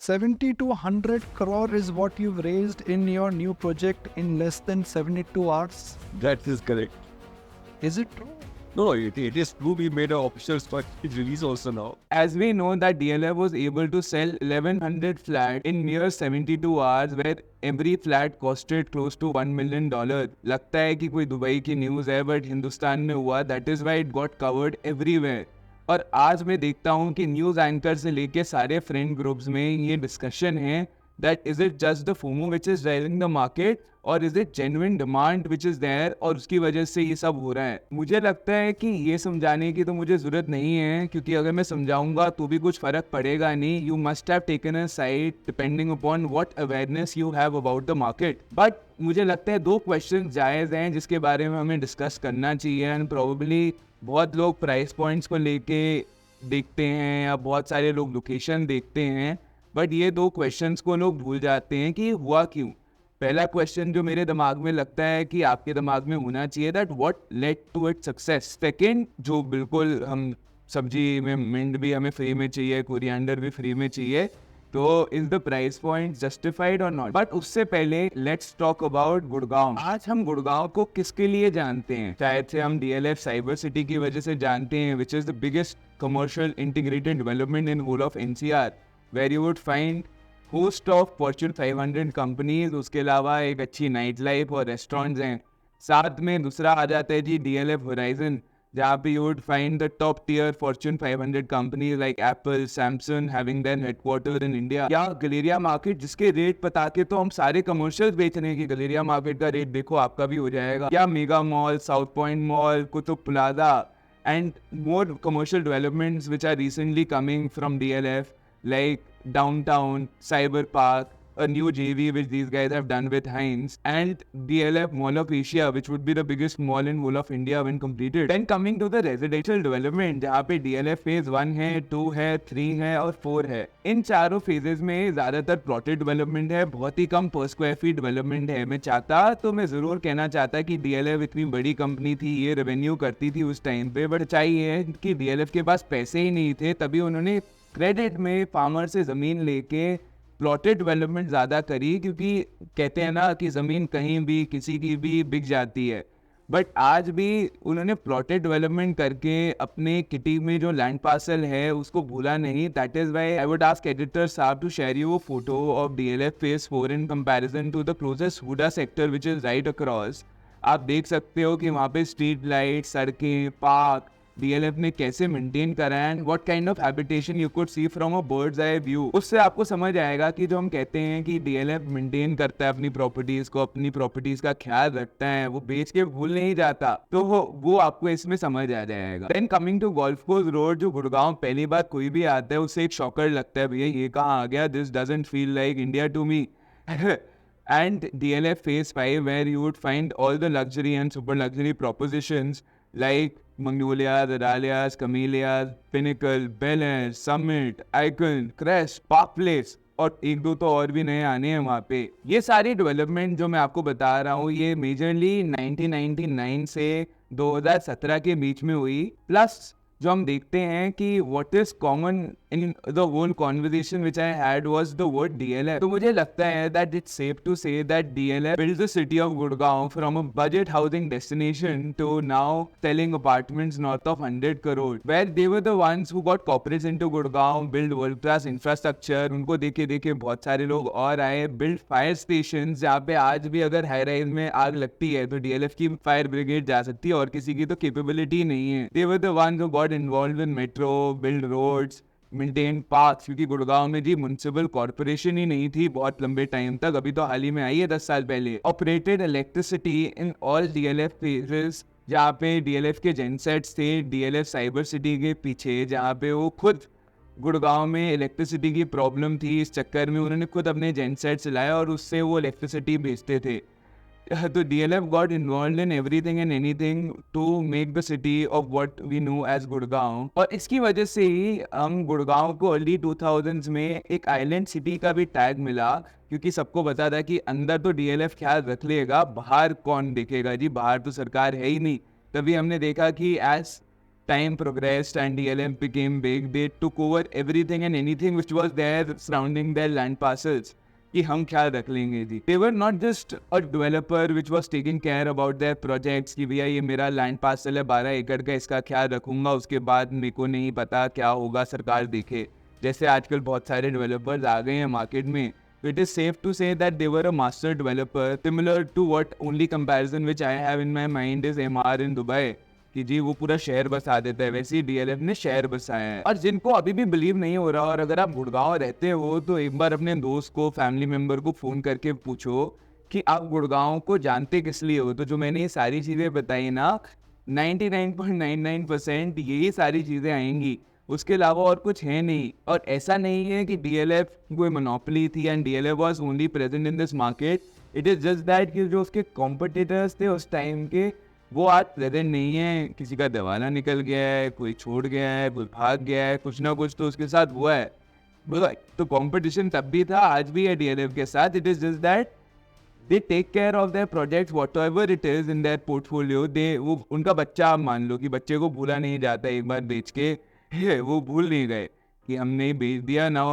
70 to 100 crore is what you've raised in your new project in less than 72 hours. That is correct. Is it true? No, it is true. We made an official stock release also now. As we know that DLF was able to sell 1100 flat in mere 72 hours where every flat costed close to $1 million. लगता है कि कोई Dubai की news है but Hindustan में हुआ. That is why it got covered everywhere. और आज मैं देखता हूँ कि न्यूज़ एंकर से लेके सारे फ्रेंड ग्रुप्स में ये डिस्कशन है that is it just the FOMO which is driving the market or is it genuine demand which is there और उसकी वजह से ये सब हो रहा है. मुझे लगता है कि ये समझाने की तो मुझे ज़रूरत नहीं है क्योंकि अगर मैं समझाऊंगा तो भी कुछ फ़र्क पड़ेगा नहीं. You must have taken a side depending upon what awareness you have about the market. But मुझे लगता है दो क्वेश्चन जायज़ हैं जिसके बारे में हमें डिस्कस करना चाहिए एंड प्रोबेबली बहुत लोग प्राइस पॉइंट्स को लेके देखते हैं या बहुत सारे लोग लोकेशन देखते हैं बट ये दो क्वेश्चंस को लोग भूल जाते हैं कि हुआ क्यों. पहला क्वेश्चन जो मेरे दिमाग में लगता है कि आपके दिमाग में होना चाहिए that what led to it success. Second जो बिल्कुल हम सब्जी में मिंट भी हमें फ्री में चाहिए, कोरिएंडर भी फ्री में चाहिए, तो is the price point justified और नॉट. बट उससे पहले लेट्स टॉक अबाउट गुड़गांव. आज हम गुड़गांव को किसके लिए जानते हैं? शायद से हम DLF साइबर सिटी की वजह से जानते हैं which is the biggest commercial integrated development in whole of NCR where you would find host of Fortune 500 companies. उसके अलावा एक अच्छी नाइट लाइफ और रेस्टोरेंट्स हैं. साथ में दूसरा आ जाता है जी DLF Horizon जहाँ पे you would find the top tier Fortune 500 companies like Apple, Samsung having their headquarter in India. या गलेरिया मार्केट जिसके रेट बता के तो हम सारे कमर्शियल बेच रहे हैं कि गलेरिया मार्केट का रेट देखो आपका भी हो जाएगा. या mega mall, south point mall, Qutub plaza and more commercial developments which are recently coming from DLF like Downtown, Cyber Park, a new JV which these guys have done with Heinz, and DLF Mall of Asia which would be the biggest mall in whole of India when completed. Then coming to the residential development जहाँ पे DLF phase 1 है, 2 है, 3 है और 4 है. इन चारों phases में ज़्यादातर plotted development है, बहुत ही कम per square feet development है. मैं चाहता तो मैं ज़रूर कहना चाहता कि DLF इतनी बड़ी कंपनी थी, ये रेवेन्यू करती थी उस टाइम पे, बट चाहिए कि DLF के पास पैसे ही नहीं थे तभी उन्होंने क्रेडिट में फार्मर से ज़मीन लेके प्लॉटेड डेवलपमेंट ज़्यादा करी क्योंकि कहते हैं ना कि ज़मीन कहीं भी किसी की भी बिक जाती है. बट आज भी उन्होंने प्लॉटेड डेवलपमेंट करके अपने किटी में जो लैंड पार्सल है उसको भूला नहीं. That is why I would ask editor साहब to share you photo of DLF phase 4 in comparison to the closest HUDA sector which is right across. आप देख सकते हो कि वहाँ पे स्ट्रीट लाइट, सड़कें, पार्क DLF ने कैसे मेंटेन करा है and what kind of habitation you could see from a bird's eye view. उससे आपको समझ आएगा कि जो हम कहते हैं कि DLF मेंटेन करता है अपनी प्रॉपर्टीज को, अपनी प्रॉपर्टीज का ख्याल रखता है, वो बेच के भूल नहीं जाता, तो वो आपको इसमें समझ आ जाएगा. Then coming to golf course road, जो गुड़गांव पहली बार कोई भी आता है उससे एक शॉकर लगता है, भैया ये कहाँ आ गया, this doesn't feel like India to me. And DLF phase 5 where you would find all the luxury and super luxury propositions like Magnolias, Aralias, Camellias, Pinnacle, Bel Air, Summit, Icon, Crest, Park Place और एक दो तो और भी नए आने हैं वहाँ पे. ये सारी डेवलपमेंट जो मैं आपको बता रहा हूँ ये मेजरली 1999 से 2017 के बीच में हुई. प्लस जो हम देखते हैं कि what is common in the whole conversation which I had was the word DLF. तो मुझे लगता है that it's safe to say that DLF built the city of Gurgaon from a budget housing destination to now selling apartments north of 100 crore where they were the ones who got corporates into Gurgaon, build world class infrastructure. उनको देखे देखे बहुत सारे लोग और आए, build fire stations जहाँ पे आज भी अगर हाई राइज में आग लगती है तो DLF की फायर ब्रिगेड जा सकती है और किसी की तो कैपेबिलिटी नहीं है. They were the ones who got involved in metro, build roads, maintain park, क्योंकि गुड़गांव में जी म्युनिसिपल कॉर्पोरेशन ही नहीं थी बहुत लंबे टाइम तक, अभी तो हाल ही में आई है 10 साल पहले. Operated electricity in all DLF phases जहाँ पे DLF के जेनसेट्स थे DLF साइबर सिटी के पीछे, जहाँ पे वो खुद गुड़गांव में इलेक्ट्रिसिटी की प्रॉब्लम थी, इस चक्कर में उन्होंने खुद अपने जेनसेट्स लाए और उससे वो इलेक्ट्रिसिटी भेजते थे. तो DLF got involved in everything and anything to make the city of what we know as Gurgaon. और इसकी वजह से ही हम गुड़गांव को अर्ली 2000s में एक आइलैंड सिटी का भी टैग मिला क्योंकि सबको पता था कि अंदर तो DLF ख्याल रख लेगा, बाहर कौन देखेगा जी, बाहर तो सरकार है ही नहीं. तभी हमने देखा कि as time progressed and DLF became big, they took over everything and anything which was there surrounding their land parcels. कि हम क्या रख लेंगे जी. They were not just a developer which was taking care about their projects कि भैया ये मेरा land parcel है 12 एकड़ का, इसका ख्याल रखूंगा, उसके बाद मेरे को नहीं पता क्या होगा, सरकार देखे. जैसे आजकल बहुत सारे डेवलपर्स आ गए हैं मार्केट में. It is safe to say that they were a master developer, similar to what only comparison which I have in my mind is MR in Dubai. कि जी वो पूरा शहर बसा देता है, वैसे ही DLF ने शहर बसाया है. और जिनको अभी भी बिलीव नहीं हो रहा, और अगर आप गुड़गांव रहते हो तो एक बार अपने दोस्त को, फैमिली मेम्बर को फ़ोन करके पूछो कि आप गुड़गांव को जानते किस लिए हो. तो जो मैंने ये सारी चीज़ें बताई ना, 99.99% यही सारी चीज़ें आएंगी, उसके अलावा और कुछ है नहीं. और ऐसा नहीं है कि DLF कोई मोनोपोली थी and DLF was only present in this market. It is just that कि जो उसके कॉम्पिटिटर्स थे उस टाइम के, वो आज प्रेजेंट नहीं है. किसी का दिवाला निकल गया है, कोई छोड़ गया है, कोई भाग गया है, कुछ ना कुछ तो उसके साथ हुआ है. तो कंपटीशन तब भी था, आज भी है DLF के साथ. It is just that they take care of their projects whatever it is in their portfolio. वो उनका बच्चा, आप मान लो कि बच्चे को भूला नहीं जाता एक बार बेच के, वो भूल नहीं गए कि हमने बेच दिया. Now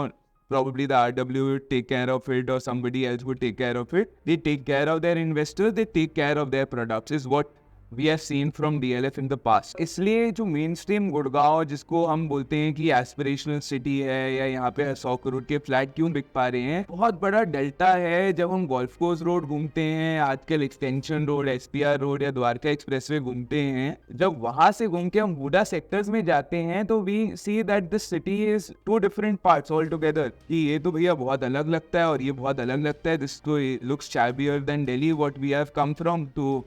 probably the RW would take care of it or somebody else would take care of it. They take care of their investors, they take care of their products is what we have seen from DLF in the past. इसलिए जो main stream Gurgaon, जिसको हम बोलते हैं कि aspirational city है, या यहाँ पे 100 करोड़ के फ्लैट क्यों बिक पा रहे हैं, बहुत बड़ा डेल्टा है. जब हम गोल्फ कोर्स रोड घूमते हैं, आजकल एक्सटेंशन रोड, SPR रोड या द्वारका एक्सप्रेसवे घूमते हैं, जब वहाँ से घूम के हम हुडा सेक्टर्स में जाते हैं तो we see that this city is 2 different parts all together. कि ये तो भैया बहुत अलग लगता है और ये बहुत अलग लगता है. दिस तो looks shabbier than Delhi what we have come from. तो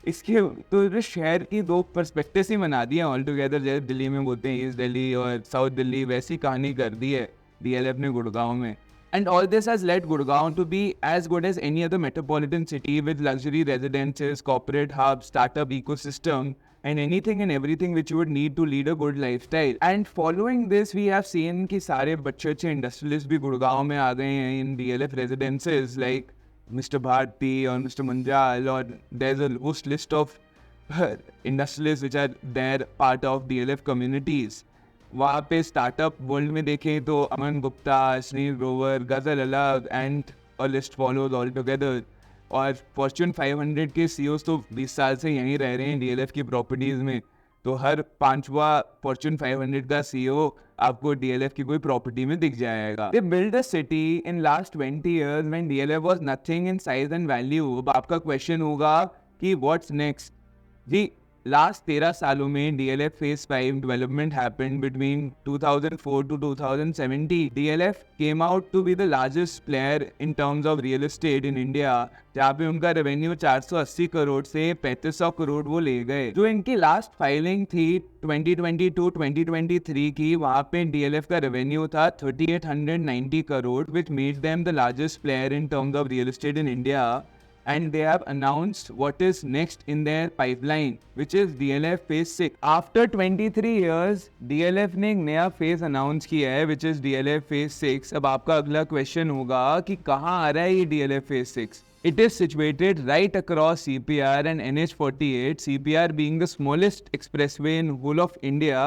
इसके तो शहर की 2 पर्सपेक्टिव ही बना दिए ऑल टुगेदर. जैसे दिल्ली में बोलते हैं ईस्ट दिल्ली और साउथ दिल्ली, वैसी कहानी कर दी है DLF ने गुड़गांव में. And all this has led Gurgaon to be as good as any other metropolitan city with luxury residences, corporate hub, startup ecosystem and anything and everything which you would need to lead a good lifestyle. And following this we have seen कि सारे अच्छे industrialist भी गुड़गांव में आ गए हैं in DLF residences like Mr. Bharti or Mr. Manjal, or there's a host list of industrialists which are there part of DLF communities. वहाँ पे startup world में देखें तो अमन गुप्ता, श्री ग्रोवर, गजल अलग and a list follows all together. और Fortune 500 के CEOs तो 20 साल से यहीं रह रहे हैं DLF की प्रॉपर्टीज़ में. तो हर 5वां फॉर्च्यून 500 का CEO आपको DLF की कोई प्रॉपर्टी में दिख जाएगा. They built a city in last 20 years when DLF was nothing in size and value. अब आपका क्वेश्चन होगा कि what's next? जी, लास्ट 13 सालों में DLF Phase 5 development happened between 2004 to 2017. DLF came out to be the largest player in terms of real estate in India, जहाँ पे उनका revenue 480 crore से 3500 करोड़ वो ले गए. जो इनकी लास्ट फाइलिंग थी 2022-2023 की, वहाँ पे DLF का रेवेन्यू था 3890 crore, which made them the largest player in terms of real estate in India. And they have announced what is next in their pipeline, which is DLF Phase 6. After 23 years, DLF ने एक नया phase announce किया है, which is DLF Phase 6. अब आपका अगला question होगा कि कहाँ आ रहा है ये DLF Phase 6? It is situated right across CPR and NH48, CPR being the smallest expressway in whole of India,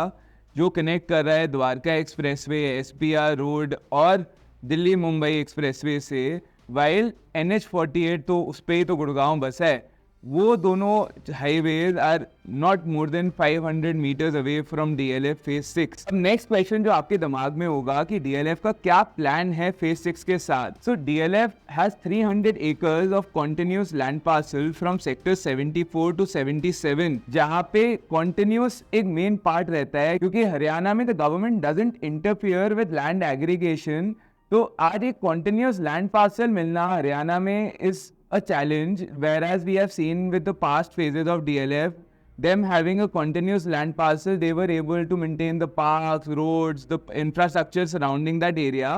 जो कनेक्ट कर रहा है द्वारका एक्सप्रेसवे, SPR रोड और दिल्ली मुंबई एक्सप्रेसवे से. वाइल NH48 तो उस पर ही तो गुड़गांव बस है. वो दोनों highways are not more than 500 meters away from DLF Phase 6. अब नेक्स्ट क्वेश्चन जो आपके दिमाग में होगा कि DLF का क्या प्लान है Phase 6 के साथ. So DLF has 300 acres of continuous land parcel from sector 74 to 77, जहाँ पे कॉन्टिन्यूस एक मेन पार्ट रहता है, क्योंकि हरियाणा में the government doesn't interfere with land aggregation. तो आज एक कॉन्टिन्यूस लैंड पार्सल मिलना हरियाणा में is a challenge, whereas we have seen with the past phases of DLF, them having a continuous land parcel, they were able to maintain the parks, roads, the infrastructure surrounding that area,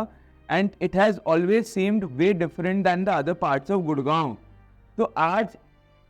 and it has always seemed way different than the other parts of Gurgaon. तो आज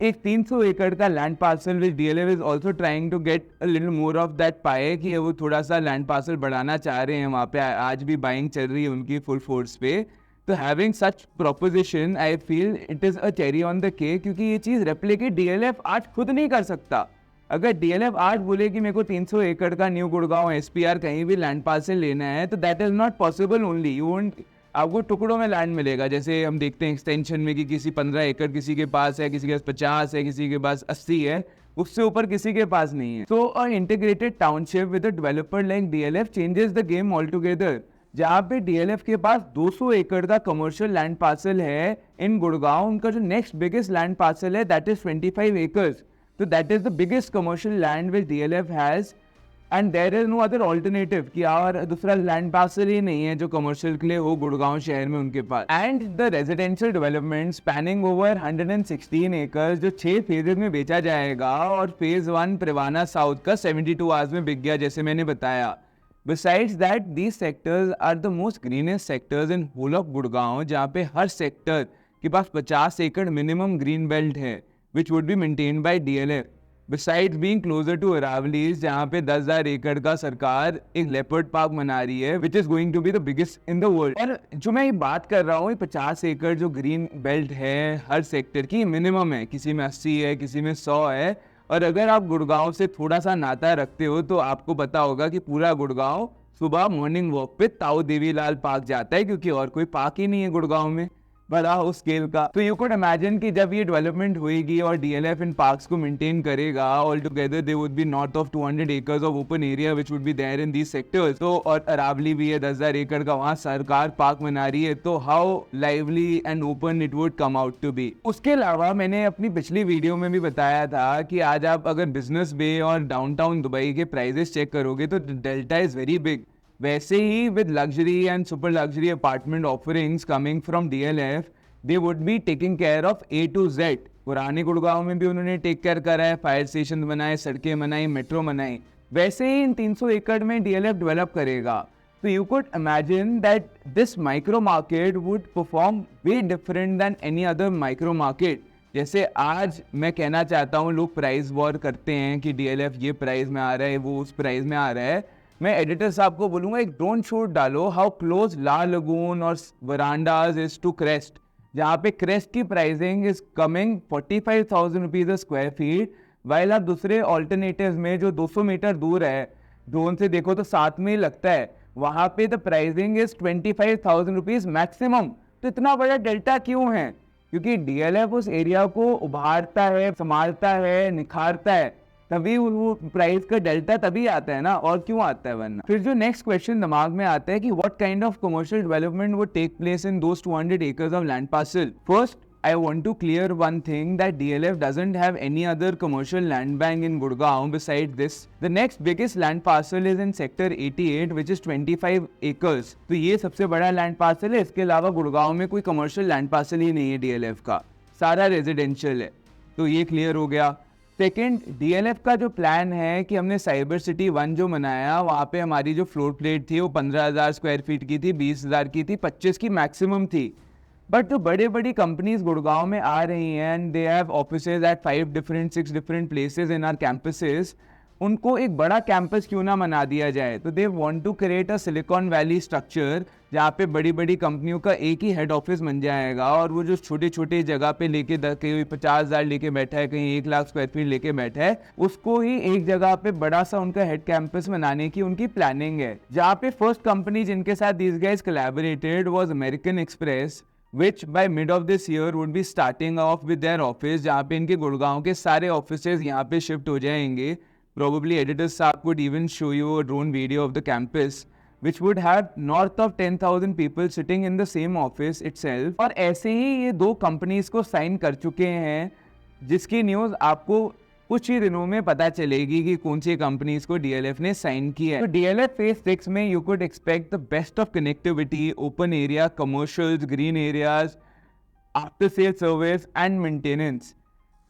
एक 300 एकड़ का land parcel which DLF is also trying to get a little more of that pie, कि वो थोड़ा सा land parcel बढ़ाना चाह रहे हैं. वहाँ पे आज भी बाइंग चल रही है उनकी फुल फोर्स पे. तो having such proposition I feel it is a cherry on the cake, क्योंकि ये चीज़ रेप्लिकेट DLF आज खुद नहीं कर सकता. अगर DLF आज बोले कि मेरे को 300 एकड़ का न्यू गुड़गांव SPR कहीं भी लैंड पार्सल लेना है, तो that is not possible only. You won't, आपको टुकड़ों में लैंड मिलेगा। जैसे हम देखते हैं एक्सटेंशन में कि किसी 15 एकड़ किसी के पास है, किसी के पास 50 है, किसी के पास 80 है, उससे ऊपर किसी के पास नहीं है। So a integrated township with a developer like DLF changes the game all together. जहाँ पे DLF के पास 200 एकड़ का कमर्शियल लैंड पार्सल है इन गुड़गांव, उनका जो नेक्स्ट बिगेस्ट लैंड पार्सल है that is 25 acres. So that is the biggest commercial land which DLF has, and there is no other alternative कि और दूसरा लैंड पार्सल ही नहीं है जो कमर्शियल के लिए हो गुड़गांव शहर में उनके पास। And the residential development spanning over 116 acres जो 6 फेजेज में बेचा जाएगा, और फेज 1 प्रिवाना साउथ का 72 आवर्स में बिक गया जैसे मैंने बताया। Besides that, these sectors are the most greenest sectors in whole of Gurgaon, जहाँ पे हर सेक्टर के पास 50 एकड़ मिनिमम ग्रीन बेल्ट है which would be maintained by DLF. Besides being closer to Aravallis, जहाँ पे 10,000 एकड़ का सरकार एक लेपर्ड पार्क बना रही है which is going to be the biggest in the world. और जो मैं ये बात कर रहा हूँ, ये 50 एकड़ जो ग्रीन बेल्ट है हर सेक्टर की मिनिमम है, किसी में 80 है, किसी में 100 है। और अगर आप गुड़गांव से थोड़ा सा नाता रखते हो तो आपको पता होगा कि पूरा गुड़गांव सुबह मॉर्निंग वॉक पे ताऊ देवीलाल पार्क जाता है, क्योंकि और कोई पार्क ही नहीं है गुड़गांव में बड़ा हो स्केल का। तो यू कुड इमेजिन कि जब ये डेवलपमेंट होएगी और DLF इन पार्क्स को मेंटेन करेगा, all together they would be north of 200 acres of open area which would be there in these sectors. तो और अरावली भी है 10,000 एकड़ का, वहाँ सरकार पार्क बना रही है, तो how lively and open it would come out to be. उसके अलावा मैंने अपनी पिछली वीडियो में भी बताया था कि आज आप अगर बिजनेस बे और डाउनटाउन दुबई के प्राइजेस चेक करोगे तो डेल्टा इज वेरी बिग। वैसे ही with luxury and super luxury apartment offerings coming from DLF, they would be taking care of A to Z। पुराने गुड़गांव में भी उन्होंने टेक केयर करा है, फायर स्टेशन बनाए, सड़कें बनाई, मेट्रो बनाई, वैसे ही इन 300 एकड़ में DLF डेवलप करेगा। तो you could imagine that this micro market would perform way different than any other micro market. जैसे आज मैं कहना चाहता हूँ, लोग प्राइस वॉर करते हैं कि DLF ये प्राइस में आ रहा है, वो उस प्राइस में आ रहा है। मैं एडिटर साहब को बोलूँगा एक ड्रोन शॉट डालो हाउ क्लोज ला लगून और वरांडाज इज टू क्रेस्ट, जहाँ पे क्रेस्ट की pricing is coming 45,000 rupees a square feet, while आप दूसरे ऑल्टरनेटिव्स में जो 200 मीटर दूर है, ड्रोन से देखो तो साथ में ही लगता है, वहाँ पे the pricing is 25,000 rupees maximum. तो इतना बड़ा डेल्टा क्यों है? क्योंकि DLF उस एरिया को उभारता है, संभालता है, निखारता है, तभी वो प्राइस का डेल्टा तभी आता है ना, और क्यों आता है वरना। फिर जो नेक्स्ट क्वेश्चन दिमाग में आता है कि what kind of commercial development would take place in those 200 acres of land parcel. First I want to clear one thing that DLF doesn't have any other commercial land bank in Gurgaon besides this. The next biggest land parcel is in sector 88 which is 25 acres. तो ये सबसे बड़ा land parcel है, इसके अलावा गुड़गांव में कोई commercial land parcel ही नहीं है DLF का, सारा residential है। तो ये clear हो गया। सेकेंड, DLF का जो प्लान है कि हमने साइबर सिटी 1 जो बनाया, वहाँ पे हमारी जो फ्लोर प्लेट थी वो 15,000 स्क्वायर फीट की थी, 20,000 की थी, 25 की मैक्सिमम थी। बट जो बड़ी बड़ी कंपनीज गुड़गांव में आ रही हैं and they have offices at 6 different places in our campuses, उनको एक बड़ा कैंपस क्यों ना बना दिया जाए। तो they want to create a Silicon Valley structure जहाँ पे बड़ी बड़ी कंपनियों का एक ही हेड ऑफिस बन जाएगा, और वो जो छोटे छोटे जगह पे लेके कहीं 50,000 लेके बैठा है, कहीं 1 लाख स्क्वायर फीट लेके बैठा है, उसको ही एक जगह पे बड़ा सा उनका हेड कैंपस बनाने की उनकी प्लानिंग है। जहाँ पे फर्स्ट कंपनी जिनके साथ these guys collaborated was American express, which by mid of this year would be starting off with their office, जहाँ पे इनके गुड़गांव के सारे ऑफिसेज यहाँ पे शिफ्ट हो जाएंगे। Probably editors साहब could even show you a drone video of the campus, which would have north of 10,000 people sitting in the same office itself। और ऐसे ही ये 2 कंपनीज को साइन कर चुके हैं, जिसकी न्यूज़ आपको कुछ ही दिनों में पता चलेगी कि कौन सी कंपनीज को DLF ने साइन किया है। तो DLF फेज 6 में you could expect the best of connectivity, open area, commercials, green areas, after sale service and maintenance.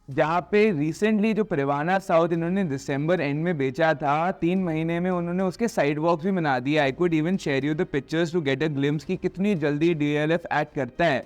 जहाँ पे रिसेंटली जो परिवाना साउथ इन्होंने दिसंबर एंड में बेचा था, 3 महीने में उन्होंने उसके साइड वॉक्स भी बना दिया। I could even share you the pictures to get a glimpse कि कितनी जल्दी DLF एक्ट करता है।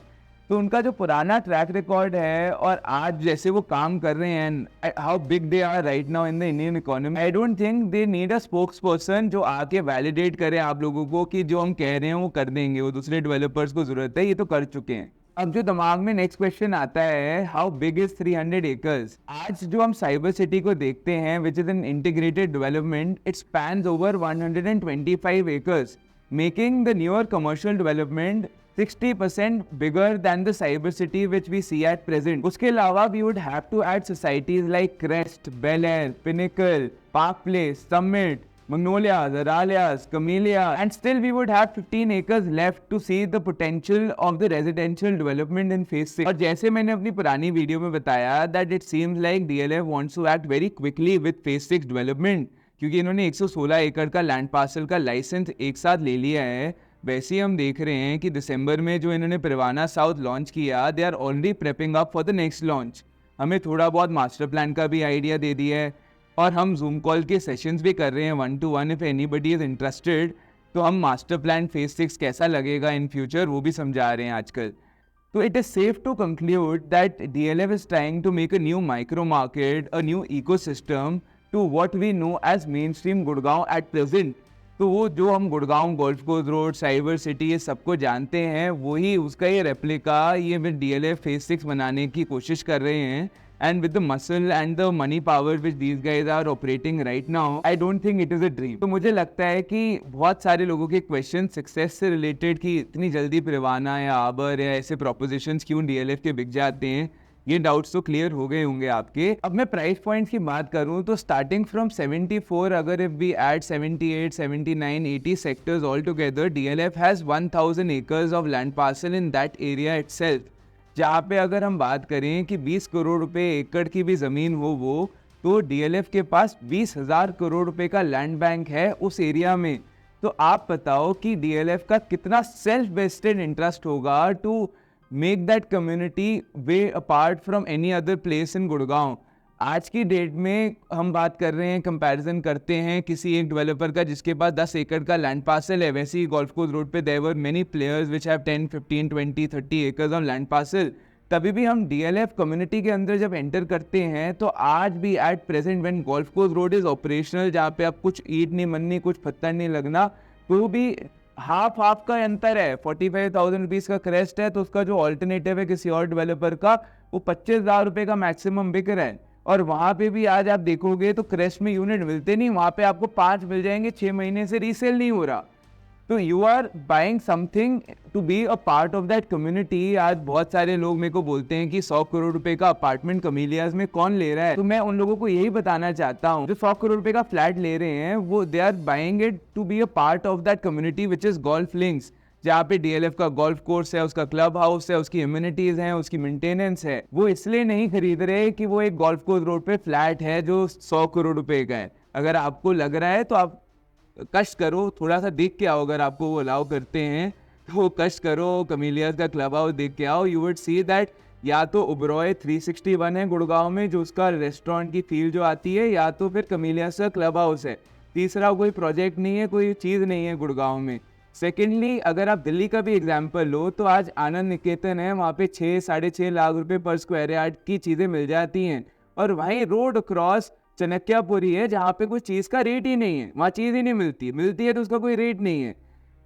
तो उनका जो पुराना ट्रैक रिकॉर्ड है और आज जैसे वो काम कर रहे हैं, how big they are right now in the Indian economy, I don't think they need a spokesperson जो आके वैलिडेट करे आप लोगों को कि जो हम कह रहे हैं वो कर देंगे। वो दूसरे डेवलपर्स को जरूरत है, ये तो कर चुके हैं। अब जो दिमाग में नेक्स्ट क्वेश्चन आता है, हाउ बिग इज 300 एकर्स। आज जो हम साइबर सिटी को देखते हैं, which is an integrated development, it spans over 125 acres, making the newer commercial development 60% bigger than the cyber city which we see at present. उसके अलावा we would have to add societies like Crest, Bel Air, Pinnacle, Park Place, Summit, Magnolias, Aralias, Camellia, and still we would have 15 acres left to see the potential of the residential development in phase 6. और जैसे मैंने अपनी पुरानी video में बताया that it seems like DLF wants to act very quickly with phase 6 development, क्योंकि इन्होंने 116 एकड़ का लैंड पार्सल का लाइसेंस एक साथ ले लिया है। वैसे ही हम देख रहे हैं कि दिसंबर में जो इन्होंने परवाना साउथ लॉन्च किया, they are already prepping up for the next launch. हमें थोड़ा बहुत मास्टर प्लान का भी आइडिया दे दिया है और हम जूम कॉल के सेशंस भी कर रहे हैं 1-to-1। If anybody is interested तो हम मास्टर प्लान फेज 6 कैसा लगेगा इन फ्यूचर वो भी समझा रहे हैं आजकल। तो it is safe to conclude that DLF is trying to make a new micro market, a new ecosystem to what we know as mainstream Gurgaon at present. तो वो जो हम Gurgaon golf course road, cyber city, ये सबको जानते हैं, वही उसका ये रेप्लिका ये विद DLF फेज 6 बनाने की कोशिश कर रहे हैं। And with the muscle and the money power which these guys are operating right now, I don't think it is a dream. तो मुझे लगता है कि बहुत सारे लोगों के क्वेश्चन सक्सेस से रिलेटेड कि इतनी जल्दी परवाना या आबर या ऐसे प्रोपोजिशंस क्यों DLF के बिक जाते हैं, ये डाउट्स तो क्लियर हो गए होंगे आपके। अब मैं प्राइस पॉइंट्स की बात करूं तो स्टार्टिंग फ्रॉम 74, अगर if we add 78, 79, 80 sectors all together, DLF has 1000 acres of land parcel in that area itself. जहाँ पे अगर हम बात करें कि 20 करोड़ रुपए एकड़ की भी ज़मीन हो वो, तो DLF के पास 20,000 करोड़ रुपए का लैंड बैंक है उस एरिया में। तो आप बताओ कि DLF का कितना सेल्फ वेस्टेड इंटरेस्ट होगा to make that community way apart from any other place in Gurgaon. आज की डेट में हम बात कर रहे हैं, कंपैरिजन करते हैं किसी एक डेवलपर का जिसके पास 10 एकड़ का लैंड पार्सल है, वैसे ही गोल्फ कोर्स रोड पे there were many players which have 10, 15, 20, 30 acres of land parcel. तभी भी हम DLF कम्युनिटी के अंदर जब एंटर करते हैं तो आज भी at present when golf course road is operational, जहाँ पे अब कुछ ईंट नहीं बननी, कुछ पत्थर नहीं लगना, तो भी हाफ का अंतर है। 45,000 रुपीज़ का क्रेस्ट है तो उसका जो ऑल्टरनेटिव है किसी और डेवलपर का, वो 25,000 रुपये का मैक्सिमम बिक रहा है। और वहाँ पे भी आज आप देखोगे तो क्रेस्ट में यूनिट मिलते नहीं, वहाँ पे आपको 5 मिल जाएंगे, 6 महीने से रीसेल नहीं हो रहा। तो you are buying something to be a part of that community. आज बहुत सारे लोग मेरे को बोलते हैं कि 100 करोड़ रुपए का अपार्टमेंट कमीलियाज में कौन ले रहा है, तो मैं उन लोगों को यही बताना चाहता हूँ, जो 100 करोड़ रुपए का फ्लैट ले रहे हैं वो they are buying it to be a part of that community which is golf links, जहाँ पे DLF का गोल्फ कोर्स है, उसका क्लब हाउस है, उसकी इम्यूनिटीज हैं, उसकी मेंटेनेंस है। वो इसलिए नहीं खरीद रहे कि वो एक गोल्फ कोर्स रोड पे फ्लैट है जो 100 करोड़ रुपए का है। अगर आपको लग रहा है तो आप कष्ट करो, थोड़ा सा देख के आओ, अगर आपको वो अलाउ करते हैं तो वो कष्ट करो, कमीलियाज का क्लब हाउस देख के आओ। यू वुड सी दैट या तो उबरॉय 361 है गुड़गांव में जो उसका रेस्टोरेंट की फील जो आती है, या तो फिर कमीलियाज का क्लब हाउस है। तीसरा कोई प्रोजेक्ट नहीं है, कोई चीज़ नहीं है गुड़गांव में। सेकेंडली, अगर आप दिल्ली का भी एग्जाम्पल लो तो आज आनंद निकेतन है, वहाँ पे 6-6.5 लाख रुपए पर स्क्वायर यार्ड की चीज़ें मिल जाती हैं। और वहीं रोड क्रॉस चनक्यापुरी है जहाँ पे कोई चीज़ का रेट ही नहीं है, वहाँ चीज़ ही नहीं मिलती है तो उसका कोई रेट नहीं है।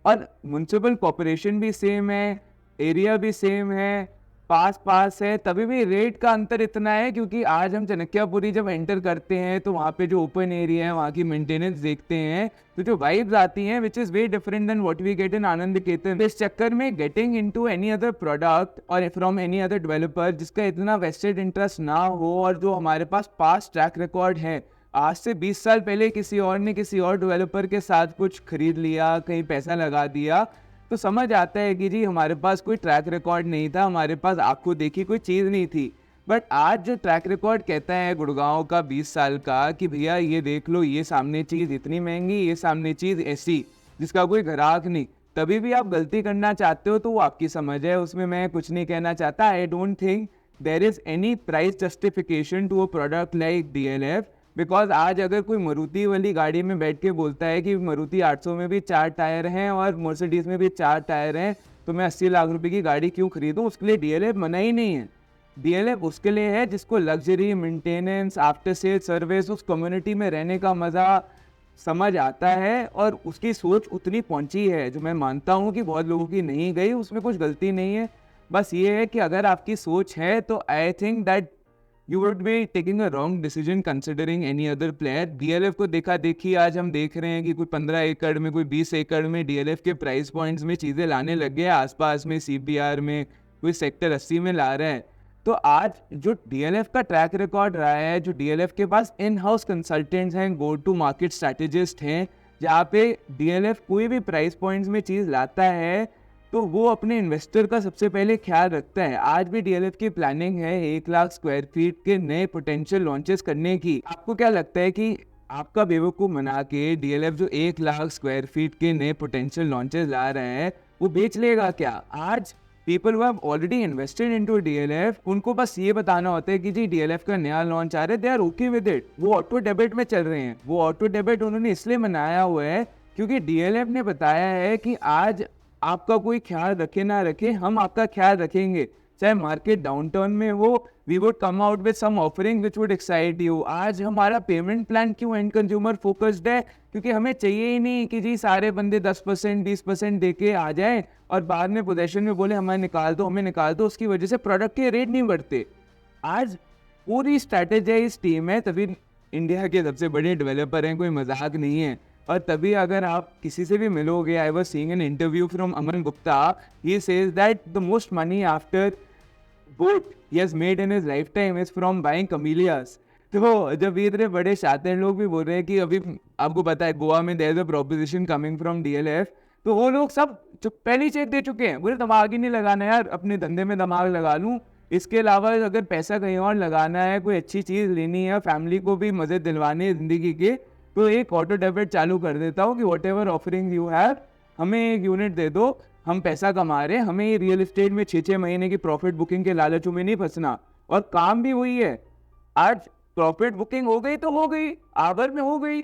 और म्युनिसिपल कॉर्पोरेशन भी सेम है, एरिया भी सेम है, पास है, तभी भी रेट का अंतर इतना है क्योंकि आज हम चनक्यापुरी जब एंटर करते हैं तो वहाँ पे जो ओपन एरिया है, वहाँ की मेंटेनेंस देखते हैं तो जो वाइब्स आती हैं which is way different than what we get in Anand Niketan. इस चक्कर में getting into any other product और फ्रॉम एनी अदर डेवलपर जिसका इतना वेस्टेड इंटरेस्ट ना हो, और जो हमारे पास पास्ट ट्रैक रिकॉर्ड है, आज से 20 साल पहले किसी और ने किसी और डेवलपर के साथ कुछ खरीद लिया, कहीं पैसा लगा दिया, तो समझ आता है कि जी हमारे पास कोई ट्रैक रिकॉर्ड नहीं था, हमारे पास आंखों देखी कोई चीज़ नहीं थी। बट आज जो ट्रैक रिकॉर्ड कहता है गुड़गांव का 20 साल का कि भैया ये देख लो, ये सामने चीज़ इतनी महंगी, ये सामने चीज़ ऐसी, जिसका कोई ग्राहक नहीं, तभी भी आप गलती करना चाहते हो तो वो आपकी समझ है, उसमें मैं कुछ नहीं कहना चाहता। I don't think there is any price justification to a product like DLF, because आज अगर कोई मारुति वाली गाड़ी में बैठ के बोलता है कि मारुति 800 में भी 4 टायर हैं और मर्सिडीज में भी 4 टायर हैं, तो मैं 80 लाख रुपए की गाड़ी क्यों खरीदूं, उसके लिए DLF मना ही नहीं है। DLF उसके लिए है जिसको luxury, maintenance, after sale service, उस कम्युनिटी में रहने का मज़ा समझ आता है, और उसकी सोच उतनी पहुंची है जो मैं मानता हूं कि बहुत लोगों की नहीं गई, उसमें कुछ गलती नहीं है। बस ये है कि अगर आपकी सोच है तो I think that you would be taking a wrong decision considering any other player. DLF को देखा देखी आज हम देख रहे हैं कि कोई 15 एकड़ में, कोई 20 एकड़ में डीएलएफ के प्राइस पॉइंट्स में चीज़ें लाने लग गए, आसपास में सीपीआर में, कोई सेक्टर 80 में ला रहे हैं। तो आज जो डीएलएफ का ट्रैक रिकॉर्ड रहा है, जो डीएलएफ के पास इन हाउस कंसल्टेंट्स हैं, गो टू मार्केट स्ट्रैटेजिस्ट हैं, जहाँ पे डीएलएफ कोई भी प्राइस पॉइंट्स में चीज़ लाता है तो वो अपने इन्वेस्टर का सबसे पहले ख्याल रखता है। आज भी डीएलएफ की प्लानिंग है 1 लाख स्क्वायर फीट के नए पोटेंशियल लॉन्चेस करने की। आपको क्या लगता है कि आपका बेवकूफ़ बना के डीएलएफ जो 1 लाख स्क्वायर फीट के नए पोटेंशियल लॉन्चेस ला रहे हैं वो बेच लेगा क्या? आज people who have already invested into DLF, उनको बस ये बताना होता है कि जी डीएलएफ का नया लॉन्च आ रहा है, they are okay with it. वो ऑटो डेबिट में चल रहे हैं। वो ऑटो डेबिट उन्होंने इसलिए बनाया हुआ है क्योंकि डीएलएफ ने बताया है कि आज आपका कोई ख्याल रखे ना रखे, हम आपका ख्याल रखेंगे। चाहे मार्केट डाउनटर्न में हो, we would come out with some offering which would excite you. आज हमारा पेमेंट प्लान क्यों एंड कंज्यूमर फोकस्ड है? क्योंकि हमें चाहिए ही नहीं कि जी सारे बंदे 10% 20% दे के आ जाएं और बाद में पोजेशन में बोले हमें निकाल दो, हमें निकाल दो। उसकी वजह से प्रोडक्ट के रेट नहीं बढ़ते। आज पूरी स्ट्रैटेजाइज टीम है, तभी इंडिया के सबसे बड़े डेवलपर हैं, कोई मजाक नहीं है। और तभी अगर आप किसी से भी मिलोगे, I was seeing an interview from Aman Gupta, he says that the most money after boAt he has made in his lifetime is from buying Camellias. तो जब इतने बड़े शातिर लोग भी बोल रहे हैं कि अभी आपको पता है गोवा में there is a proposition coming from DLF, तो वो लोग सब पहले ही चेक दे चुके हैं, बोले दिमाग ही नहीं लगाना यार, अपने धंधे में दिमाग लगा लूँ। इसके अलावा अगर पैसा कहीं और लगाना है, कोई अच्छी चीज़ लेनी है, फैमिली को भी मज़े दिलवाने हैं ज़िंदगी के, तो एक ऑटो डेबिट चालू कर देता हूँ कि what ever offering you have, हमें एक यूनिट दे दो, हम पैसा कमा रहे हैं, हमें रियल एस्टेट में 6-6 महीने की प्रॉफिट बुकिंग के लालचों में नहीं फंसना। और काम भी वही है। आज प्रॉफिट बुकिंग हो गई तो हो गई, आवर में हो गई,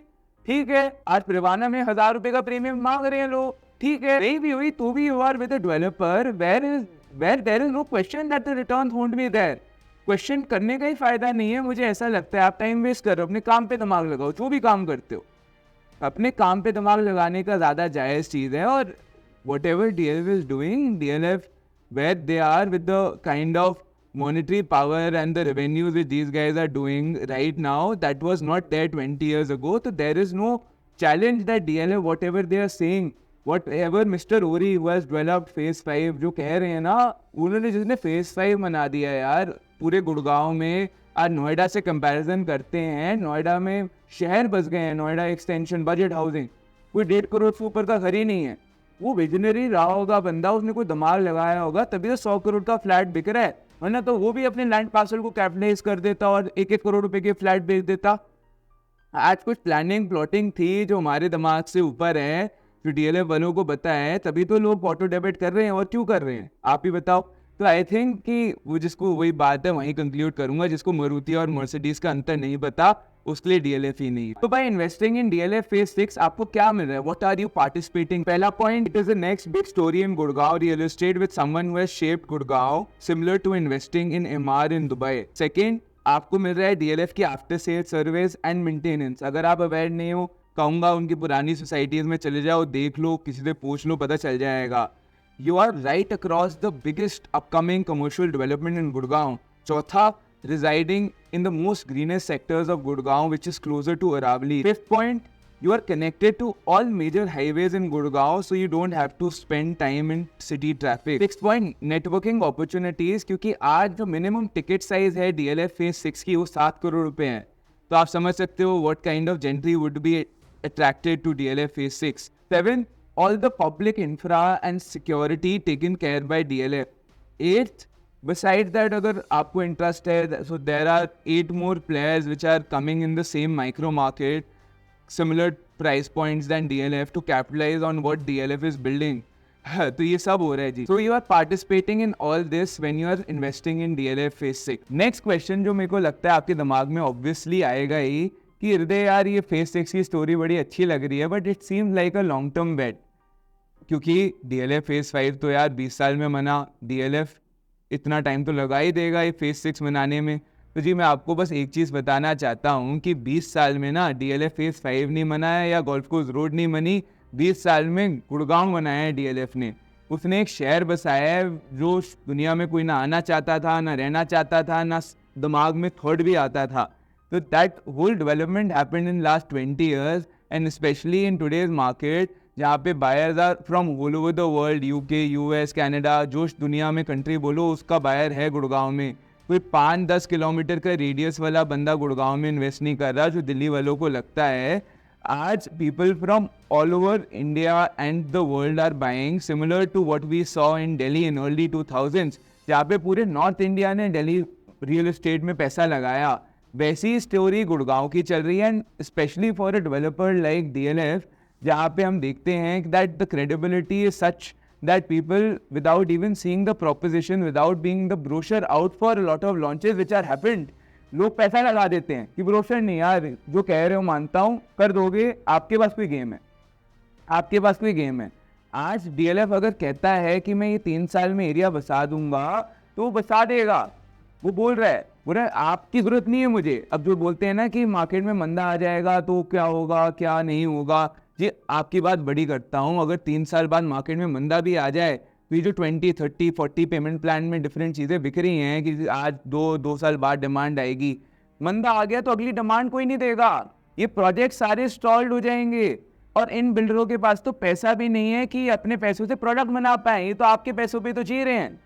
ठीक है। आज परिवाना में 1000 रुपये का प्रीमियम मांग रहे हैं लोग, ठीक है। नहीं भी हुई तो भी you are with a developer where there is no question that the return won't be there. Question करने का ही फायदा नहीं है, मुझे ऐसा लगता है। आप टाइम वेस्ट कर रहे हो, अपने काम पे दिमाग लगाओ। जो भी काम करते हो अपने काम पे दिमाग लगाने का ज़्यादा जायज़ चीज़ है। और whatever DLF is doing, DLF where they are with the kind of monetary power and the revenues which these guys are doing right now, that was not there 20 years ago. So there is no challenge that DLF, whatever they are saying, whatever Mr. Ori who has developed phase 5 जो कह रहे हैं ना, उन्होंने जिसने phase 5 बना दिया यार पूरे गुड़गांव में। आज नोएडा से कंपैरिजन करते हैं, नोएडा में शहर बस गए हैं, नोएडा एक्सटेंशन बजट हाउसिंग कोई 1.5 करोड़ से ऊपर का घर ही नहीं है। वो विजनरी रहा होगा बंदा, उसने कोई दिमाग लगाया होगा, तभी तो 100 करोड़ का फ्लैट बिक रहा है, वरना तो वो भी अपने लैंड पार्सल को कैपिटलाइज कर देता और 1-1 करोड़ रुपए के फ्लैट बेच देता। आज कुछ प्लानिंग प्लॉटिंग थी जो हमारे दिमाग से ऊपर है, जो डीएलएफ वालों को पता है, तभी तो लोग ऑटो डेबिट कर रहे हैं। और क्यों कर रहे हैं आप ही बताओ। तो आई थिंक कि वो जिसको वही बात है वहीं कंक्लूड करूंगा, जिसको मारुति और मर्सिडीज का अंतर नहीं पता उसके लिए डीएलएफ ही नहीं। तो by investing in DLF phase 6 आपको क्या मिल रहा है? What are you participating? पहला point, it is the next big story in Gurgaon real estate with someone who has shaped Gurgaon similar to investing in Emaar in Dubai. Second, आपको मिल रहा है डीएलएफ की after sale service and maintenance. अगर आप aware नहीं हो, कहूंगा उनकी पुरानी सोसाइटीज में चले जाओ, देख लो, किसी से पूछ लो, पता चल जाएगा। You are right across the biggest upcoming commercial development in Gurgaon. चौथा, residing in the most greenest sectors of Gurgaon, which is closer to Aravali. Fifth point, you are connected to all major highways in Gurgaon, so you don't have to spend time in city traffic. Sixth point, networking opportunities, क्योंकि आज जो minimum ticket size है DLF Phase 6 की वो 7 करोड़ रुपए है। तो आप समझ सकते हो what kind of gentry would be attracted to DLF Phase 6. 7, all the public infra and security taken care by DLF. 8th, besides that, अगर आपको interest है, so there are 8 more players which are coming in the same micro market, similar price points than DLF to capitalize on what DLF is building. तो ये सब हो रहा है जी। So you are participating in all this when you are investing in DLF Phase 6. Next question जो मेरे को लगता है आपके दिमाग में obviously आएगा ही कि हृदय यार ये Phase 6 की स्टोरी बड़ी अच्छी लग रही है, but it seems like a long term bet. क्योंकि DLF Phase 5 तो यार 20 साल में बना, DLF इतना टाइम तो लगा ही देगा ये Phase 6 बनाने में। तो जी मैं आपको बस एक चीज़ बताना चाहता हूँ कि 20 साल में ना DLF Phase 5 नहीं बना है या गोल्फ कोर्स रोड नहीं बनी, 20 साल में गुड़गांव बनाया है DLF ने। उसने एक शहर बसाया है जो दुनिया में कोई ना आना चाहता था, ना रहना चाहता था, ना दिमाग में थॉट भी आता था. So that whole development happened in last 20 years and especially in today's market जहाँ पे buyers are from all over the world, UK, US, Canada, जो दुनिया में कंट्री बोलो उसका बायर है गुड़गांव में. कोई 5-10 किलोमीटर का रेडियस वाला बंदा गुड़गांव में इन्वेस्ट नहीं कर रहा जो दिल्ली वालों को लगता है. आज people from all over India and the world are buying similar to what we saw in Delhi in early 2000s जहाँ पे पूरे नॉर्थ इंडिया ने दिल्ली रियल एस्टेट में पैसा लगाया. वैसी स्टोरी गुड़गांव की चल रही है and specially for a developer like DLF जहाँ पे हम देखते हैं that the credibility is such that people without even seeing the proposition, without being the brochure out for a lot of launches which are happened, लोग पैसा लगा देते हैं कि ब्रोशर नहीं यार, जो कह रहे हो मानता हूँ, कर दोगे, आपके पास कोई गेम है, आपके पास कोई गेम है. आज DLF अगर कहता है कि मैं ये 3 साल में एरिया बसा दूंगा तो वो बसा देगा. वो बोल रहा है आपकी जरूरत नहीं है मुझे. अब जो बोलते हैं ना कि मार्केट में मंदा आ जाएगा तो क्या होगा क्या नहीं होगा, जी आपकी बात बड़ी करता हूँ. अगर 3 साल बाद मार्केट में मंदा भी आ जाए तो ये जो 20, 30, 40 पेमेंट प्लान में डिफरेंट चीज़ें बिक रही हैं कि आज 2 साल बाद डिमांड आएगी, मंदा आ गया तो अगली डिमांड कोई नहीं देगा. ये प्रोजेक्ट सारे स्टॉल्ड हो जाएंगे और इन बिल्डरों के पास तो पैसा भी नहीं है कि अपने पैसों से प्रोडक्ट बना पाए. ये तो आपके पैसों पे तो जी रहे हैं.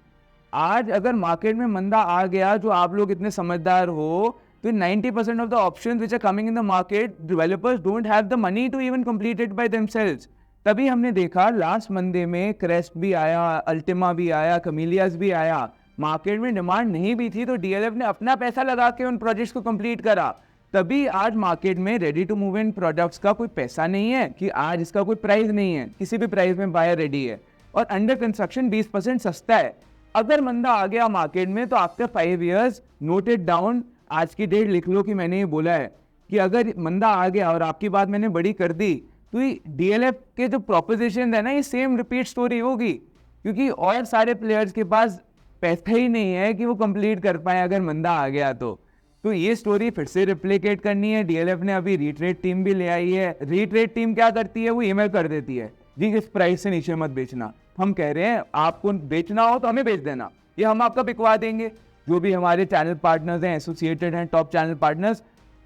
आज अगर मार्केट में मंदा आ गया, जो आप लोग इतने समझदार हो, तो 90% of the options which are coming in the market, developers don't have the money to even complete it by themselves. तभी हमने देखा लास्ट मंडे में क्रेस्ट भी आया, अल्टिमा भी आया, कमीलियास भी आया. मार्केट में डिमांड नहीं भी थी तो DLF ने अपना पैसा लगा के उन प्रोजेक्ट्स को कंप्लीट करा. तभी आज मार्केट में ready to move in products का कोई पैसा नहीं है कि आज इसका कोई प्राइस नहीं है, किसी भी प्राइस में बायर रेडी है और अंडर कंस्ट्रक्शन 20% सस्ता है. अगर मंदा आ गया मार्केट में तो after 5 years note it down, आज की डेट लिख लो कि मैंने ये बोला है कि अगर मंदा आ गया और आपकी बात मैंने बड़ी कर दी तो ये DLF के जो प्रोपोजिशन है ना, ये सेम रिपीट स्टोरी होगी क्योंकि और सारे प्लेयर्स के पास पैसा ही नहीं है कि वो कंप्लीट कर पाए अगर मंदा आ गया तो ये स्टोरी फिर से रिप्लिकेट करनी है. DLF ने अभी रीट्रेड टीम भी ले आई है. रीट्रेड टीम क्या करती है, वो ईमेल कर देती है जी इस प्राइस से नीचे मत बेचना. हम कह रहे हैं आपको बेचना हो तो हमें बेच देना, ये हम आपका बिकवा देंगे. जो भी हमारे चैनल पार्टनर्स हैं, एसोसिएटेड हैं, टॉप चैनल पार्टनर्स,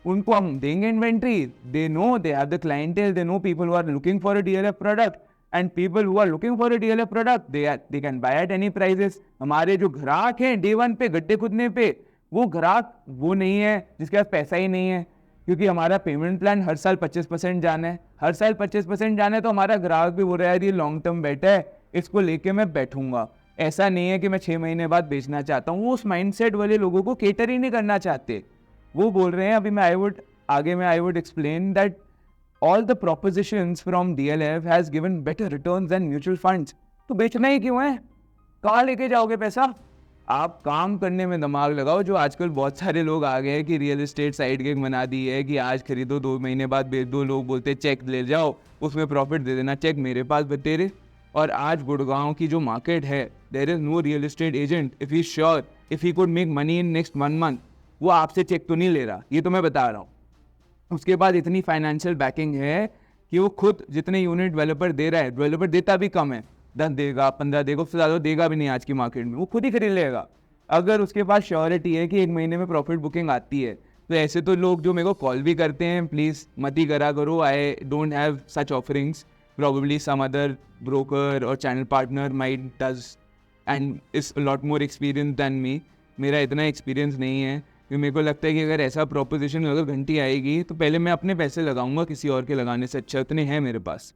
उनको हम देंगे inventory. They know, they have the clientele, they know people who are looking for a DLF product and people who are looking for a DLF product they can buy at any prices. हमारे जो ग्राहक हैं day 1 पे गड्ढे खुदने पे, वो ग्राहक वो नहीं है जिसके पास पैसा ही नहीं है, क्योंकि हमारा पेमेंट प्लान हर साल 25% जाना है. हर साल 25% जाना है तो हमारा ग्राहक भी बोल रहा है ये लॉन्ग टर्म बेट है, इसको लेके मैं बैठूंगा. ऐसा नहीं है कि मैं 6 महीने बाद बेचना चाहता हूँ. वो उस माइंडसेट वाले लोगों को केटर ही नहीं करना चाहते. वो बोल रहे हैं अभी मैं I would explain that all the propositions from DLF has given better returns then mutual funds. तो बेचना ही क्यों है, कहाँ लेके जाओगे पैसा? आप काम करने में दिमाग लगाओ. जो आजकल बहुत सारे लोग आ गए हैं कि रियल एस्टेट साइड गिग बना दी है कि आज खरीदो 2 महीने बाद बेच दो. लोग बोलते हैं चेक ले जाओ, उसमें प्रॉफिट दे देना. चेक मेरे पास बतेरे. और आज गुड़गांव की जो मार्केट है, there is no real estate agent if he sure if he could make money in next 1 month, वो आपसे चेक तो नहीं ले रहा, ये तो मैं बता रहा हूँ. उसके बाद इतनी फाइनेंशियल बैकिंग है कि वो खुद जितने यूनिट डेवलपर दे रहा है, डेवलपर देता भी कम है, 10 देगा, 15 देगा, उससे ज़्यादा देगा भी नहीं आज की मार्केट में. वो खुद ही खरीद लेगा अगर उसके पास श्योरिटी है कि 1 महीने में प्रॉफिट बुकिंग आती है. तो ऐसे तो लोग जो मेरे को कॉल भी करते हैं, प्लीज़ मत ही करा करो. I don't have such offerings. Probably some other broker or channel partner might does and is a lot more experienced than me. मेरा इतना एक्सपीरियंस नहीं है कि मेरे को लगता है कि अगर ऐसा प्रोपोजिशन अगर घंटी आएगी तो पहले मैं अपने पैसे लगाऊंगा किसी और के लगाने से अच्छा. इतने हैं मेरे पास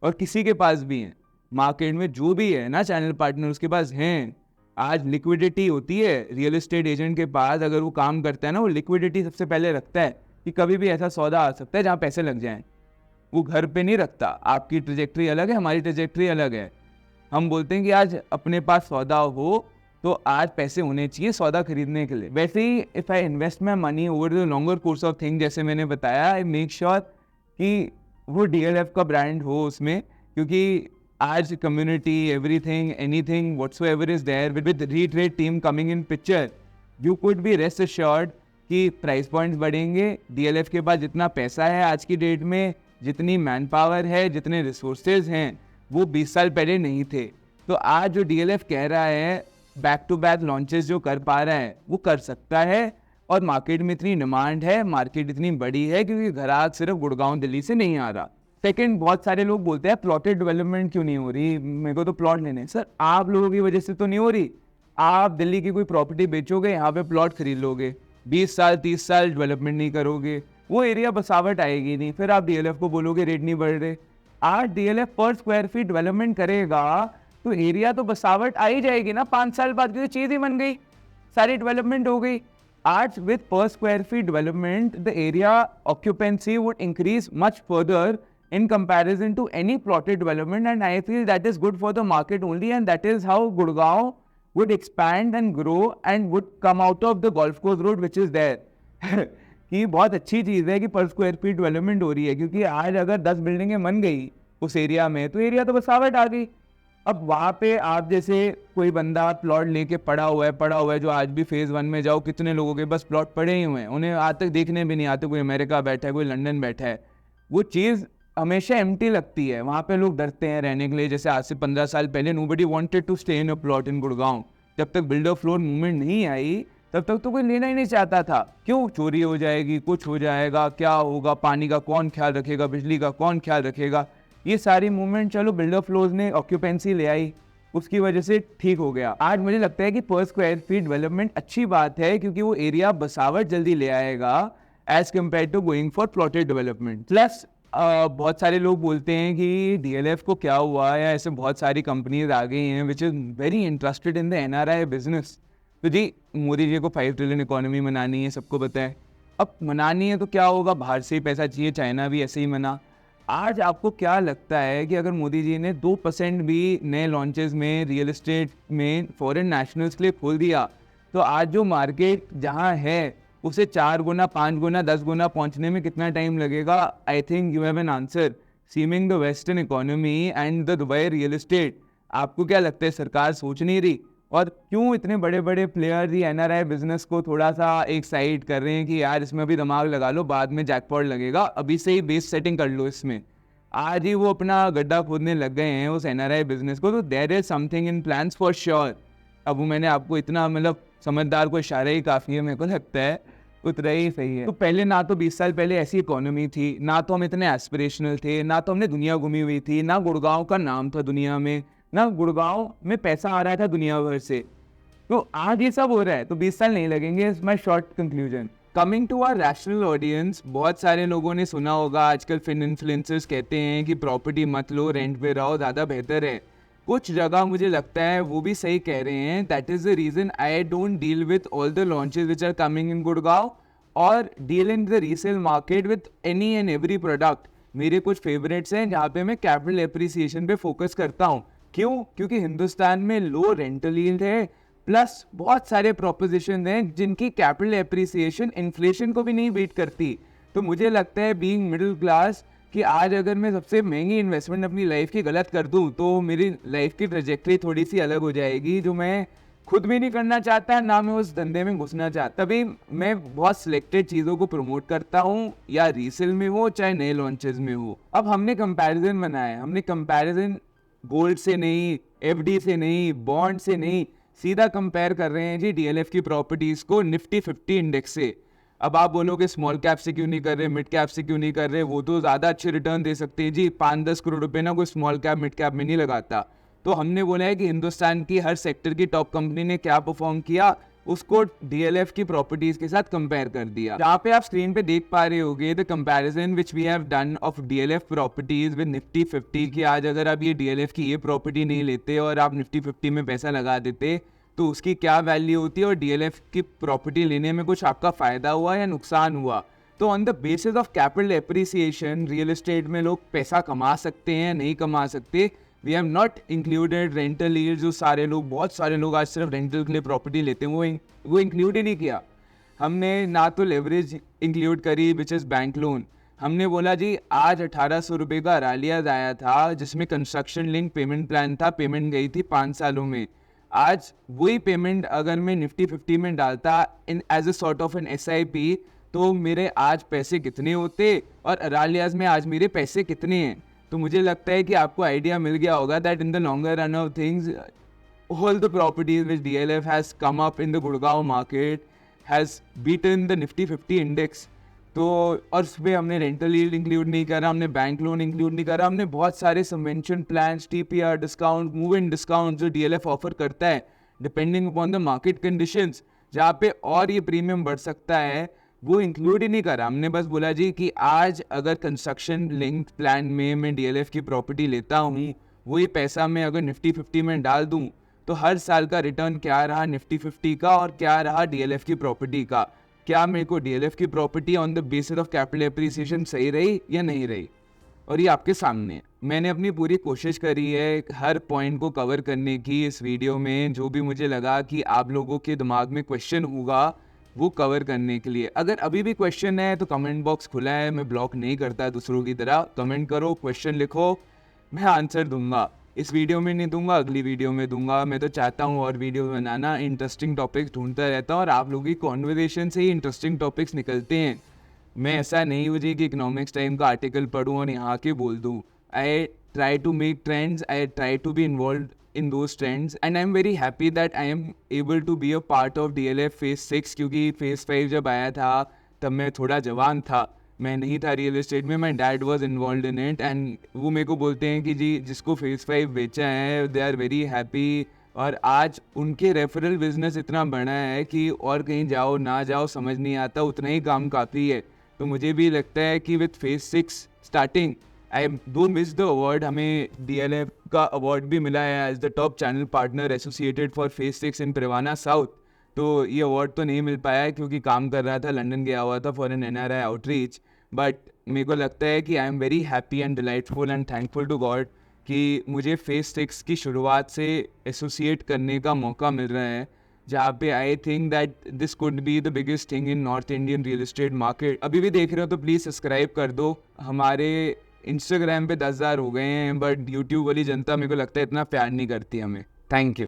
और किसी के पास भी हैं मार्केट में, जो भी है ना चैनल पार्टनर उसके पास हैं. आज लिक्विडिटी होती है रियल एस्टेट एजेंट के पास. अगर वो काम करता है ना, वो लिक्विडिटी सबसे पहले रखता है कि कभी भी ऐसा सौदा आ सकता है जहाँ पैसे लग जाएं. वो घर पे नहीं रखता. आपकी ट्रेजेक्ट्री अलग है, हमारी ट्रेजेक्ट्री अलग है. हम बोलते हैं कि आज अपने पास सौदा हो तो आज पैसे होने चाहिए सौदा खरीदने के लिए. वैसे ही if I invest my money over the longer course of thing, जैसे मैंने बताया, आई मेक श्योर कि वो DLF का ब्रांड हो उसमें, क्योंकि आज community, everything, anything whatsoever is there with retrade team coming in picture, you could be rest assured कि प्राइस पॉइंट्स बढ़ेंगे. DLF के पास जितना पैसा है आज की डेट में, जितनी मैन पावर है, जितने रिसोर्सेज हैं, वो 20 साल पहले नहीं थे। तो आज जो DLF कह रहा है बैक टू बैक लॉन्चेस जो कर पा रहा है वो कर सकता है, और मार्केट में इतनी डिमांड है, मार्केट इतनी बड़ी है, क्योंकि ग्राहक सिर्फ गुड़गांव दिल्ली से नहीं आ रहा। सेकंड, बहुत सारे लोग बोलते हैं प्लॉटेड डेवलपमेंट क्यों नहीं हो रही, मेरे को तो प्लॉट लेने। सर आप लोगों की वजह से तो नहीं हो रही। आप दिल्ली की कोई प्रॉपर्टी बेचोगे, यहाँ पे प्लॉट खरीद लोगे, 20 साल 30 साल डेवलपमेंट नहीं करोगे, वो एरिया बसावट आएगी नहीं, फिर आप DLF को बोलोगे रेट नहीं बढ़ रहे। आज DLF पर स्क्वायर फीट डेवलपमेंट करेगा तो एरिया तो बसावट आ ही जाएगी ना 5 साल बाद, क्योंकि चीज़ ही बन गई, सारी डेवलपमेंट हो गई। आज with per square feet development, the area occupancy would increase much further in comparison to any plotted development, and I feel that is good for the market only, and that is how Gurgaon would expand and grow and would come out of the golf course road which is there. कि बहुत अच्छी चीज़ है कि पर square feet development हो रही है, क्योंकि आज अगर 10 बिल्डिंगें बन गई उस एरिया में तो एरिया तो बसावट आ गई। अब वहाँ पे आप जैसे कोई बंदा प्लॉट लेके पड़ा हुआ है, जो आज भी फेज़ 1 में जाओ कितने लोगों के बस प्लॉट पड़े ही हुए हैं, उन्हें आज तक देखने भी नहीं आते, कोई अमेरिका बैठा है, कोई लंदन बैठा है, वो चीज़ हमेशा एम्प्टी लगती है, वहाँ पे लोग डरते हैं रहने के लिए। जैसे आज से 15 साल पहले nobody wanted to stay in a plot in Gurgaon, जब तक बिल्डर फ्लोर मूवमेंट नहीं आई तब तक तो कोई लेना ही नहीं चाहता था। क्यों? चोरी हो जाएगी, कुछ हो जाएगा, क्या होगा, पानी का कौन ख्याल रखेगा, बिजली का कौन ख्याल रखेगा, ये सारी मूवमेंट चलो बिल्डर फ्लोर्स ने ऑक्यूपेंसी ले आई, उसकी वजह से ठीक हो गया। आज मुझे लगता है कि पर स्क्वायर फीट डेवलपमेंट अच्छी बात है, क्योंकि वो एरिया बसावट जल्दी ले आएगा as compare to going for plotted development. Plus बहुत सारे लोग बोलते हैं कि DLF को क्या हुआ, या ऐसे बहुत सारी कंपनीज आ गई हैं which is very interested in the NRI business. तो जी मोदी जी को 5 ट्रिलियन इकोनॉमी बनानी है, सबको पता है। अब बनानी है तो क्या होगा, बाहर से ही पैसा चाहिए, चाइना भी ऐसे ही मना। आज आपको क्या लगता है कि अगर मोदी जी ने 2% भी नए लॉन्चेस में रियल एस्टेट में फॉरेन नेशनल्स के लिए खोल दिया, तो आज जो मार्केट जहां है उसे 4 गुना 5 गुना 10 गुना पहुंचने में कितना टाइम लगेगा? I think you have an answer. Seeming the western economy and the Dubai real estate, आपको क्या लगता है सरकार सोच नहीं रही? और क्यों इतने बड़े बड़े प्लेयर्स ही NRI बिजनेस को थोड़ा सा एक साइड कर रहे हैं कि यार इसमें अभी दिमाग लगा लो, बाद में जैकपॉट लगेगा, अभी से ही बेस सेटिंग कर लो इसमें। आज ही वो अपना गड्ढा खोदने लग गए हैं उस NRI बिजनेस को। तो there is something in plans for sure. अब वो मैंने आपको इतना मतलब समझदार को इशारा ही काफ़ी है, मेरे को लगता है उतना ही सही है। तो पहले ना तो 20 साल पहले ऐसी इकोनॉमी थी, ना तो हम इतने एस्पिरेशनल थे, ना तो हमने दुनिया घूमी हुई थी, ना गुड़गांव का नाम था दुनिया में, ना गुड़गांव में पैसा आ रहा था दुनिया भर से। तो आज ये सब हो रहा है, तो 20 साल नहीं लगेंगे, is my short conclusion. Coming to our rational audience, बहुत सारे लोगों ने सुना होगा आजकल फिन इन्फ्लुएंसर्स कहते हैं कि प्रॉपर्टी मत लो, रेंट पे रहो, ज़्यादा बेहतर है। कुछ जगह मुझे लगता है वो भी सही कह रहे हैं। That is the reason I don't deal with all the launches which are coming in Gurgaon और deal in the resale market with any and every product. मेरे कुछ फेवरेट्स हैं जहाँ पे मैं कैपिटल एप्रिसिएशन पे फोकस करता हूँ। क्यों? क्योंकि हिंदुस्तान में लो रेंटल यील्ड है, प्लस बहुत सारे प्रोपोजिशन हैं जिनकी कैपिटल एप्रिसिएशन इन्फ्लेशन को भी नहीं बीट करती। तो मुझे लगता है बीइंग मिडिल क्लास कि आज अगर मैं सबसे महंगी इन्वेस्टमेंट अपनी लाइफ की गलत कर दूं तो मेरी लाइफ की ट्रेजेक्टरी थोड़ी सी अलग हो जाएगी, जो मैं खुद भी नहीं करना चाहता, ना मैं उस धंधे में घुसना चाहता। तभी मैं बहुत सिलेक्टेड चीज़ों को प्रमोट करता हूँ, या रीसेल में हो चाहे नए लॉन्चेस में हो। अब हमने कंपैरिजन बनाया, हमने कंपैरिजन गोल्ड से नहीं, FD से नहीं, बॉन्ड से नहीं, सीधा कंपेयर कर रहे हैं जी DLF की प्रॉपर्टीज़ को निफ्टी 50 इंडेक्स से। अब आप बोलोगे स्मॉल कैप से क्यों नहीं कर रहे, मिड कैप से क्यों नहीं कर रहे, वो तो ज़्यादा अच्छे रिटर्न दे सकते हैं जी। 5-10 करोड़ रुपए ना कोई स्मॉल कैप मिड कैप में नहीं लगाता। तो हमने बोला है कि हिंदुस्तान की हर सेक्टर की टॉप कंपनी ने क्या परफॉर्म किया, उसको DLF की प्रॉपर्टीज के साथ कंपेयर कर दिया। जहाँ पे आप स्क्रीन पे देख पा रहे होगे the comparison which we have done of DLF properties with Nifty 50 की। आज अगर आप ये DLF की ये प्रॉपर्टी नहीं लेते और आप निफ्टी 50 में पैसा लगा देते तो उसकी क्या वैल्यू होती है, और DLF की प्रॉपर्टी लेने में कुछ आपका फ़ायदा हुआ या नुकसान हुआ। तो on the basis of capital appreciation real estate में लोग पैसा कमा सकते हैं, नहीं कमा सकते। We have not included rental yield, जो सारे लोग, बहुत सारे लोग आज सिर्फ रेंटल के लिए प्रॉपर्टी लेते हैं, वो इंक्लूड ही नहीं किया हमने। ना तो लेवरेज इंक्लूड करी विच इज़ बैंक लोन। हमने बोला जी आज 1800 रुपये का अरालियाज आया था जिसमें कंस्ट्रक्शन लिंक पेमेंट प्लान था, पेमेंट गई थी 5 सालों में। आज वही पेमेंट अगर मैं निफ्टी 50 में डालता in as a sort of an SIP, तो मेरे आज पैसे कितने होते और अरालियाज में आज मेरे पैसे कितने हैं। तो मुझे लगता है कि आपको आइडिया मिल गया होगा that in the longer run of things all the properties which DLF has come up in the Gurgaon market has beaten the Nifty 50 index. तो और उसमें हमने रेंटल यील्ड इंक्लूड नहीं करा, हमने बैंक लोन इंक्लूड नहीं करा, हमने बहुत सारे subvention plans, TPR discount, move in discount जो DLF ऑफर करता है depending upon the market conditions, जहाँ पे और ये प्रीमियम बढ़ सकता है, वो इंक्लूड ही नहीं करा. हमने बस बोला जी कि आज अगर कंस्ट्रक्शन लिंक्ड प्लान में मैं DLF की प्रॉपर्टी लेता हूँ, वही पैसा मैं अगर निफ्टी 50 में डाल दूँ, तो हर साल का रिटर्न क्या रहा निफ्टी 50 का और क्या रहा DLF की प्रॉपर्टी का. क्या मेरे को DLF की property on the basis of capital appreciation सही रही या नहीं रही, और ये आपके सामने है. मैंने अपनी पूरी कोशिश करी है हर पॉइंट को कवर करने की इस वीडियो में, जो भी मुझे लगा कि आप लोगों के दिमाग में क्वेश्चन होगा वो कवर करने के लिए. अगर अभी भी क्वेश्चन है तो कमेंट बॉक्स खुला है, मैं ब्लॉक नहीं करता दूसरों की तरह. कमेंट करो, क्वेश्चन लिखो, मैं आंसर दूंगा. इस वीडियो में नहीं दूंगा, अगली वीडियो में दूंगा. मैं तो चाहता हूँ और वीडियो बनाना, इंटरेस्टिंग टॉपिक्स ढूंढता रहता हूँ और आप लोगों की कॉन्वर्सेशन से ही इंटरेस्टिंग टॉपिक्स निकलते हैं. मैं ऐसा नहीं हो जी कि इकोनॉमिक्स टाइम का आर्टिकल पढ़ूँ और यहाँ के बोल दूँ. I try to make trends, I try to be involve in those trends, and I'm very happy that I am able to be a part of DLF Phase 6, क्योंकि Phase 5 जब आया था तब मैं थोड़ा जवान था, मैं नहीं था रियल एस्टेट में. My dad was involve in it and वो मेरे को बोलते हैं कि जी जिसको Phase 5 बेचा है दे आर वेरी हैप्पी, और आज उनके रेफरल बिजनेस इतना बड़ा है कि और कहीं जाओ ना जाओ समझ नहीं आता, उतना ही काम काफ़ी है. तो मुझे भी लगता है कि with Phase 6 starting, I don't miss the award. हमें DLF का अवार्ड भी मिला है as the top channel partner associated for Phase 6 in Privana South. तो ये अवार्ड तो नहीं मिल पाया है क्योंकि काम कर रहा था, लंदन गया हुआ था for an NRI outreach. But मेरे को लगता है कि I am very happy and delightful and thankful to God कि मुझे Phase 6 की शुरुआत से एसोसिएट करने का मौका मिल रहा है, जहाँ पे I think that this could be the biggest thing in north Indian real estate market. अभी भी देख रहे हो तो प्लीज़ सब्सक्राइब कर दो. हमारे इंस्टाग्राम पे 10,000 हो गए हैं, बट यूट्यूब वाली जनता मेरे को लगता है इतना प्यार नहीं करती हमें. Thank you.